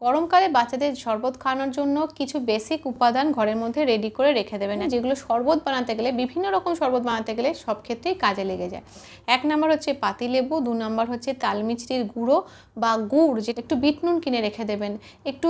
গরমকালে বাচ্চাদের শরবত খাওয়ানোর জন্য কিছু বেসিক উপাদান ঘরের মধ্যে রেডি করে রেখে দেবেন, যেগুলো শরবত বানাতে গেলে, বিভিন্ন রকম শরবত বানাতে গেলে সব ক্ষেত্রেই কাজে লেগে যায়। 1 নম্বর হচ্ছে পাতিলেবু, 2 নম্বর হচ্ছে তালমিছরির গুঁড়ো বা গুড়, যেটা একটু বিট নুন কিনে রেখে দেবেন, একটু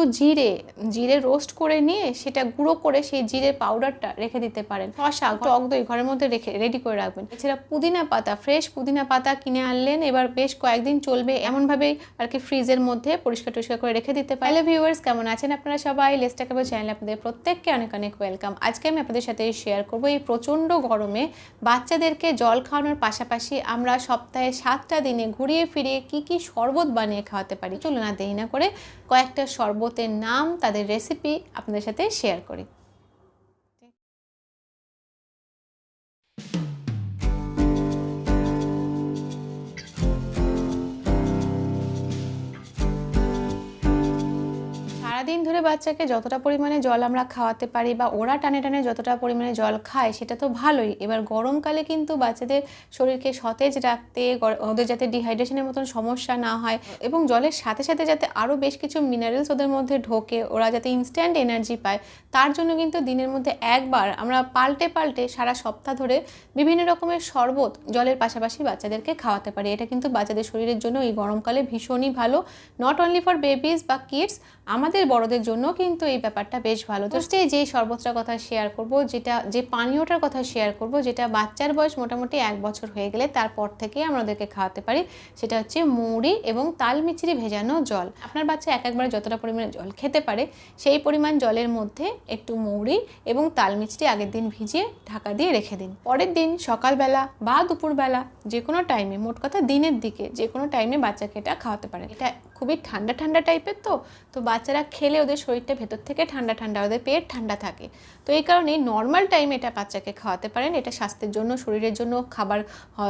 জিরে রোস্ট করে নিয়ে সেটা গুঁড়ো করে সেই জিরের পাউডারটা রেখে দিতে পারেন। শসা, টক দই ঘরের মধ্যে রেডি করে রাখবেন। এছাড়া পুদিনা পাতা, ফ্রেশ পুদিনা পাতা কিনে আনলেন, এবার বেশ কয়েকদিন চলবে এমনভাবেই আর কি ফ্রিজের মধ্যে পরিষ্কার করে রেখে দিতে পারেন। হ্যালো ভিউয়ার্স, কেমন আছেন আপনারা সবাই? লেটস টক অ্যাবাউট চ্যানেলে আপনাদের প্রত্যেককে অনেক অনেক ওয়েলকাম। আজকে আমি আপনাদের সাথে শেয়ার করব এই প্রচণ্ড গরমে বাচ্চাদেরকে জল খাওয়ানোর পাশাপাশি আমরা সপ্তাহে 7টা দিনে ঘুরিয়ে ফিরিয়ে কি শরবত বানিয়ে খাওয়াতে পারি। চলুন না দেরি না করে কয়েকটা শরবতের নাম, তাদের রেসিপি আপনাদের সাথে শেয়ার করি। সারাদিন ধরে বাচ্চাকে যতটা পরিমাণে জল আমরা খাওয়াতে পারি বা ওরা টানে টানে যতটা পরিমাণে জল খায় সেটা তো ভালোই। এবার গরমকালে কিন্তু বাচ্চাদের শরীরকে সতেজ রাখতে, ওদের যাতে ডিহাইড্রেশনের মতন সমস্যা না হয় এবং জলের সাথে সাথে যাতে আরও বেশ কিছু মিনারেলস ওদের মধ্যে ঢোকে, ওরা যাতে ইনস্ট্যান্ট এনার্জি পায়, তার জন্য কিন্তু দিনের মধ্যে একবার আমরা পাল্টে সারা সপ্তাহ ধরে বিভিন্ন রকমের শরবত জলের পাশাপাশি বাচ্চাদেরকে খাওয়াতে পারি। এটা কিন্তু বাচ্চাদের শরীরের জন্য এই গরমকালে ভীষণই ভালো, নট অনলি ফর বেবিজ বা কিডস, আমাদের বড়দের জন্য কিন্তু এই ব্যাপারটা বেশ ভালো। তো যে শরবতটার কথা শেয়ার করব, যে পানীয়টার কথা শেয়ার করব, যেটা বাচ্চার বয়স মোটামুটি 1 বছর হয়ে গেলে তারপর থেকে আমাদেরকে খাওয়াতে পারি, সেটা হচ্ছে মৌরি এবং তালমিছরি ভেজানো জল। আপনার বাচ্চা একবারে যতটা পরিমাণে জল খেতে পারে সেই পরিমাণ জলের মধ্যে একটু মৌরি এবং তালমিছরি আগের দিন ভিজিয়ে ঢাকা দিয়ে রেখে দিন। পরের দিন সকালবেলা বা দুপুরবেলা যে কোনো টাইমে, মোট কথা দিনের দিকে যে কোনো টাইমে বাচ্চাকে এটা খাওয়াতে পারেন। এটা খুবই ঠান্ডা টাইপের, তো বাচ্চারা খেলে ওদের শরীরটা ভেতর থেকে ঠান্ডা, ওদের পেট ঠান্ডা থাকে। তো এই কারণে নর্মাল টাইমে এটা বাচ্চাকে খাওয়াতে পারেন। এটা স্বাস্থ্যের জন্য, শরীরের জন্য, খাবার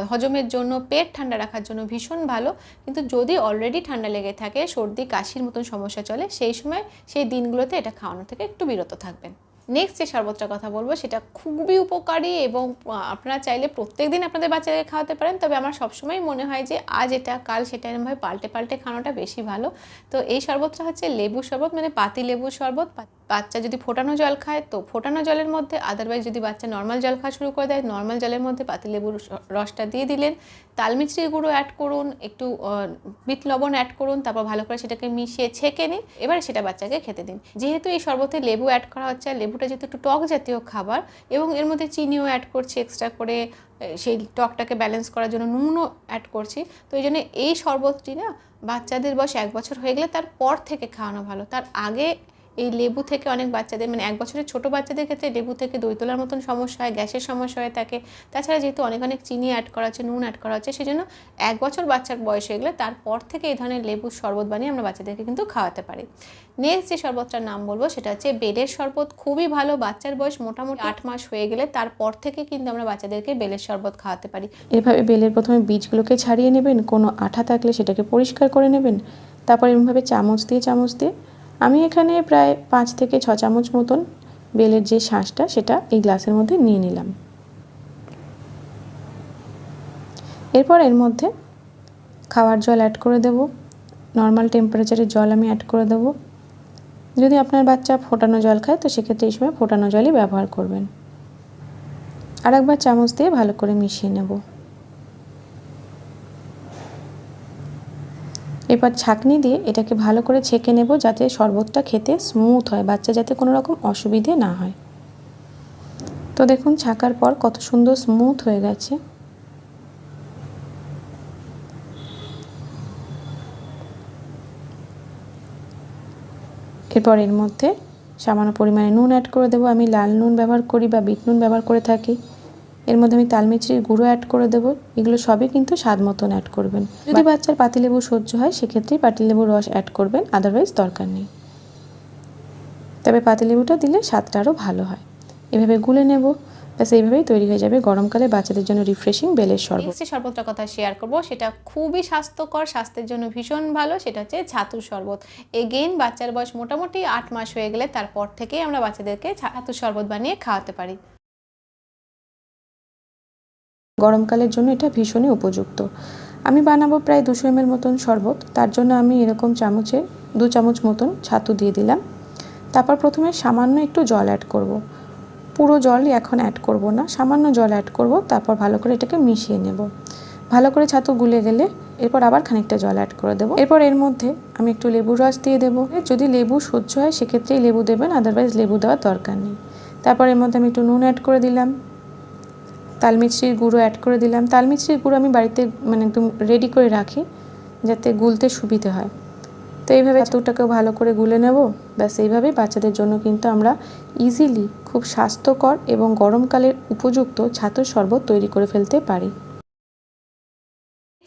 হজমের জন্য, পেট ঠান্ডা রাখার জন্য ভীষণ ভালো। কিন্তু যদি অলরেডি ঠান্ডা লেগে থাকে, সর্দি কাশির মতন সমস্যা চলে, সেই সময় সেই দিনগুলোতে এটা খাওয়ানো থেকে একটু বিরত থাকবেন। নেক্সট যে শরবতটার কথা বলবো সেটা খুবই উপকারী এবং আপনারা চাইলে প্রত্যেক দিন আপনাদের বাচ্চাদেরকে খাওয়াতে পারেন। তবে আমার সবসময় মনে হয় যে আজ এটা কাল সেটা এরকমভাবে পাল্টে খাওয়ানোটা বেশি ভালো। তো এই শরবতটা হচ্ছে লেবু শরবত, মানে পাতি লেবু শরবত। বাচ্চা যদি ফোটানো জল খায় তো ফোটানো জলের মধ্যে, আদারওয়াইজ যদি বাচ্চা নর্মাল জল খাওয়া শুরু করে দেয়, নর্মাল জলের মধ্যে পাতি লেবুর রসটা দিয়ে দিলেন, তালমিছরির গুঁড়ো অ্যাড করুন, একটু বিট লবণ অ্যাড করুন, তারপর ভালো করে সেটাকে মিশিয়ে ছেঁকে নিন, এবার সেটা বাচ্চাকে খেতে দিন। যেহেতু এই শরবতে লেবু অ্যাড করা হচ্ছে, আর লেবুটা যেহেতু একটু টক জাতীয় খাবার এবং এর মধ্যে চিনিও অ্যাড করছি এক্সট্রা করে, সেই টকটাকে ব্যালেন্স করার জন্য নুনও অ্যাড করছি, তো এই জন্য এই শরবতটি না বাচ্চাদের বয়স 1 বছর হয়ে গেলে তারপর থেকে খাওয়ানো ভালো। তার আগে এই লেবু থেকে অনেক বাচ্চাদের, মানে 1 বছরের ছোটো বাচ্চাদের ক্ষেত্রে লেবু থেকে দই তোলার মতন সমস্যা হয়, গ্যাসের সমস্যা হয়ে থাকে। তাছাড়া যেহেতু অনেক চিনি অ্যাড করা হচ্ছে, নুন অ্যাড করা হচ্ছে, সেই জন্য 1 বছর বাচ্চার বয়স হয়ে গেলে তারপর থেকে এই ধরনের লেবুর শরবত বানিয়ে আমরা বাচ্চাদেরকে কিন্তু খাওয়াতে পারি। নেক্সট যে শরবতটার নাম বলবো সেটা হচ্ছে বেলের শরবত। খুবই ভালো, বাচ্চার বয়স মোটামুটি 8 মাস হয়ে গেলে তারপর থেকে কিন্তু আমরা বাচ্চাদেরকে বেলের শরবত খাওয়াতে পারি। এভাবে বেলের প্রথমে বীজগুলোকে ছাড়িয়ে নেবেন, কোনো আঠা থাকলে সেটাকে পরিষ্কার করে নেবেন, তারপর এরকমভাবে চামচ দিয়ে আমি এখানে প্রায় 5 থেকে 6 চামচ মতন বেলের যে শাঁসটা সেটা এই গ্লাসের মধ্যে নিয়ে নিলাম। এরপর এর মধ্যে খাওয়ার জল অ্যাড করে দেব, নর্মাল টেম্পারেচারের জল আমি অ্যাড করে দেব। যদি আপনার বাচ্চা ফোটানো জল খায় তো সেক্ষেত্রে এই সময় ফোটানো জলই ব্যবহার করবেন। আর একবার চামচ দিয়ে ভালো করে মিশিয়ে নেব। এবার ছাঁকনি দিয়ে এটাকে ভালো করে ছেঁকে নেব, যাতে শরবতটা খেতে স্মুথ হয়, বাচ্চা যাতে কোনো রকম অসুবিধে না হয়। তো দেখুন ছাঁকার পর কত সুন্দর স্মুথ হয়ে গেছে। এরপর এর মধ্যে সামান্য পরিমাণে নুন অ্যাড করে দেবো। আমি লাল নুন ব্যবহার করি বা বিট নুন ব্যবহার করে থাকি। এর মধ্যে আমি তালমিছরির গুঁড়ো অ্যাড করে দেবো। এগুলো সবই কিন্তু স্বাদ মতন অ্যাড করবেন। যদি বাচ্চার পাতিলেবু সহ্য হয় সেক্ষেত্রেই পাতিলেবুর রস অ্যাড করবেন, আদারওয়াইজ দরকার নেই। তবে পাতিলেবুটা দিলে স্বাদটা আরও ভালো হয়। এভাবে গুলে নেব, ব্যাস এইভাবেই তৈরি হয়ে যাবে গরমকালে বাচ্চাদের জন্য রিফ্রেশিং বেলের শরবত। নেক্সট যে শরবতটার কথা শেয়ার করবো সেটা খুবই স্বাস্থ্যকর, স্বাস্থ্যের জন্য ভীষণ ভালো, সেটা হচ্ছে ছাতুর শরবত। এগেইন বাচ্চার বয়স মোটামুটি 8 মাস হয়ে গেলে তারপর থেকেই আমরা বাচ্চাদেরকে ছাতুর শরবত বানিয়ে খাওয়াতে পারি। গরমকালের জন্য এটা ভীষণই উপযুক্ত। আমি বানাবো প্রায় 200 ml মতন শরবত। তার জন্য আমি এরকম চামচে 2 চামচ মতন ছাতু দিয়ে দিলাম। তারপর প্রথমে সামান্য একটু জল অ্যাড করব। পুরো জলই এখন অ্যাড করব না, সামান্য জল অ্যাড করব। তারপর ভালো করে এটাকে মিশিয়ে নেব। ভালো করে ছাতু গুলে গেলে এরপর আবার খানিকটা জল অ্যাড করে দেবো। এরপর এর মধ্যে আমি একটু লেবুর রস দিয়ে দেবো। যদি লেবু সহ্য হয় সেক্ষেত্রেই লেবু দেবেন, আদারওয়াইজ লেবু দেওয়ার দরকার নেই। তারপর এর মধ্যে আমি একটু নুন অ্যাড করে দিলাম, তালমিছরির গুঁড়ো অ্যাড করে দিলাম। তালমিছরির গুঁড়ো আমি বাড়িতে একদম রেডি করে রাখি যাতে গুলতে সুবিধে হয়। তো এইভাবে ছাতুটাকেও ভালো করে গুলে নেব। ব্যাস এইভাবেই বাচ্চাদের জন্য কিন্তু আমরা ইজিলি খুব স্বাস্থ্যকর এবং গরমকালের উপযুক্ত ছাতুর শরবত তৈরি করে ফেলতে পারি।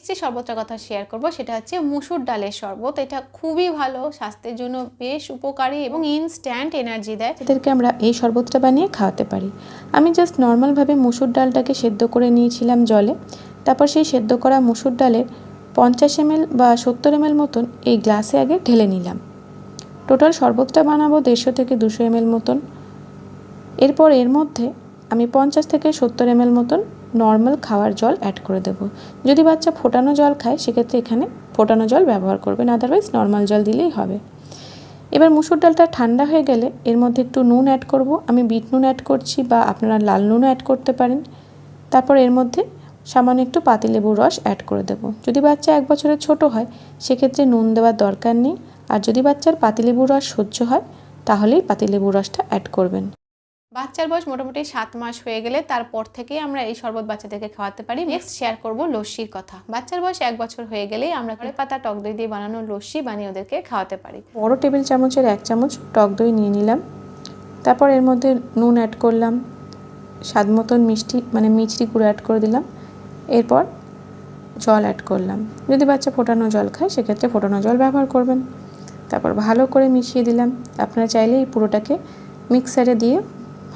যে শরবতটার কথা শেয়ার করব সেটা হচ্ছে মুসুর ডালের শরবত। এটা খুবই ভালো, স্বাস্থ্যের জন্য বেশ উপকারী এবং ইনস্ট্যান্ট এনার্জি দেয়। এদেরকে আমরা এই শরবতটা বানিয়ে খাওয়াতে পারি। আমি জাস্ট নর্মালভাবে মুসুর ডালটাকে সেদ্ধ করে নিয়েছিলাম জলে। তারপর সেই সেদ্ধ করা মুসুর ডালের 50 ml বা 70 ml মতন এই গ্লাসে আগে ঢেলে নিলাম। টোটাল শরবতটা বানাবো 150 থেকে 200 ml মতন। এরপর এর মধ্যে আমি 50 থেকে 70 ml মতন নর্মাল খাওয়ার জল অ্যাড করে দেব। যদি বাচ্চা ফোটানো জল খায় সেক্ষেত্রে এখানে ফোটানো জল ব্যবহার করবেন, আদারওয়াইজ নর্মাল জল দিলেই হবে। এবার মুসুর ডালটা ঠান্ডা হয়ে গেলে এর মধ্যে একটু নুন অ্যাড করব। আমি বিট নুন অ্যাড করছি বা আপনারা লাল নুনও অ্যাড করতে পারেন। তারপর এর মধ্যে সামান্য একটু পাতিলেবুর রস অ্যাড করে দেব। যদি বাচ্চা 1 বছরের ছোট হয় সেক্ষেত্রে নুন দেওয়ার দরকার নেই, আর যদি বাচ্চার পাতিলেবুর রস সহ্য হয় তাহলেই পাতিলেবুর রসটা অ্যাড করবেন। বাচ্চার বয়স মোটামুটি 7 মাস হয়ে গেলে তারপর থেকেই আমরা এই শরবত বাচ্চাদেরকে খাওয়াতে পারি। নেক্সট শেয়ার করব লস্যির কথা। বাচ্চার বয়স 1 বছর হয়ে গেলেই আমরা কারি পাতা টক দই দিয়ে বানানো লস্যি বানিয়ে ওদেরকে খাওয়াতে পারি। বড় টেবিল চামচের 1 চামচ টক দই নিয়ে নিলাম। তারপর এর মধ্যে নুন অ্যাড করলাম, স্বাদ মতন মিষ্টি গুঁড়ো অ্যাড করে দিলাম। এরপর জল অ্যাড করলাম। যদি বাচ্চা ফোটানো জল খায় সেক্ষেত্রে ফোটানো জল ব্যবহার করবেন। তারপর ভালো করে মিশিয়ে দিলাম। আপনারা চাইলে এই পুরোটাকে মিক্সারে দিয়ে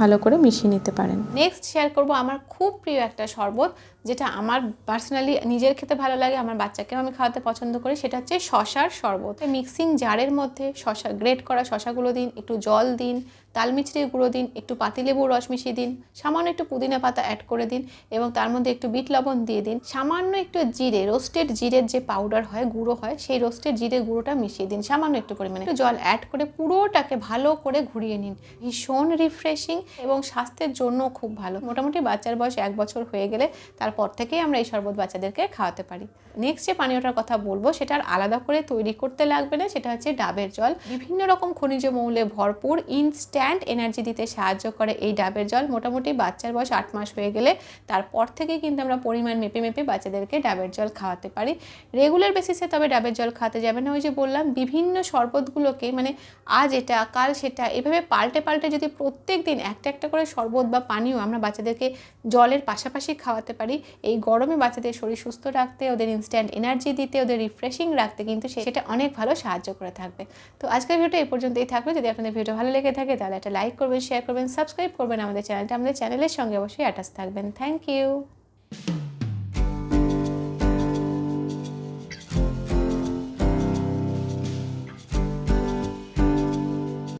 ভালো করে মিশিয়ে নিতে পারেন। নেক্সট শেয়ার করব আমার খুব প্রিয় একটা শরবত, যেটা আমার পার্সোনালি নিজের খেতে ভালো লাগে, আমার বাচ্চাকেও আমি খাওয়াতে পছন্দ করি। সেটা হচ্ছে শশার শরবত। মিক্সিং জারের মধ্যে শশা গ্রেট করা শশাগুলো দিন, একটু জল দিন, তালমিছরির গুঁড়ো দিন, একটু পাতিলেবুর রস মিশিয়ে দিন, সামান্য একটু পুদিনা পাতা অ্যাড করে দিন এবং তার মধ্যে একটু বিট লবণ দিয়ে দিন, সামান্য একটু জিরে, রোস্টেড জিরের যে পাউডার হয়, গুঁড়ো হয়, সেই রোস্টেড জিরের গুঁড়োটা মিশিয়ে দিন সামান্য একটু পরিমাণে, একটু জল অ্যাড করে পুরোটাকে ভালো করে ঘুরিয়ে নিন। ভীষণ রিফ্রেশিং এবং স্বাস্থ্যের জন্য খুব ভালো। মোটামুটি বাচ্চার বয়স 1 বছর হয়ে গেলে তারপর থেকেই আমরা এই শরবত বাচ্চাদেরকে খাওয়াতে পারি। নেক্সট যে পানীয়টার কথা বলবো সেটা আর আলাদা করে তৈরি করতে লাগবে না, সেটা হচ্ছে ডাবের জল। বিভিন্ন রকম খনিজ মৌলে ভরপুর, ইনস্ট্যান্ট এনার্জি দিতে সাহায্য করে এই ডাবের জল। মোটামুটি বাচ্চার বয়স 8 মাস হয়ে গেলে তারপর থেকেই কিন্তু আমরা পরিমাণ মেপে মেপে বাচ্চাদেরকে ডাবের জল খাওয়াতে পারি। রেগুলার বেসিসে তবে ডাবের জল খাওয়াতে যাবে না। ওই যে বললাম, বিভিন্ন শরবতগুলোকে আজ এটা কাল সেটা এভাবে পাল্টে পাল্টে যদি প্রত্যেক দিন একটা একটা করে শরবত বা পানীয় আমরা বাচ্চাদেরকে জলের পাশাপাশি খাওয়াতে পারি, এই গরমে বাচ্চাদের শরীর সুস্থ রাখতে, ওদের ইনস্ট্যান্ট এনার্জি দিতে, ওদের রিফ্রেশিং রাখতে কিন্তু সেটা অনেক ভালো সাহায্য করে থাকবে। তো আজকের ভিডিওটা এই পর্যন্তই থাকবে। যদি আপনাদের ভিডিও ভালো লেগে থাকে তাহলে একটা লাইক করবেন, শেয়ার করবেন, সাবস্ক্রাইব করবেন আমাদের চ্যানেলটা। আমাদের চ্যানেলের সঙ্গে অবশ্যই অ্যাটাচ থাকবেন। Thank you.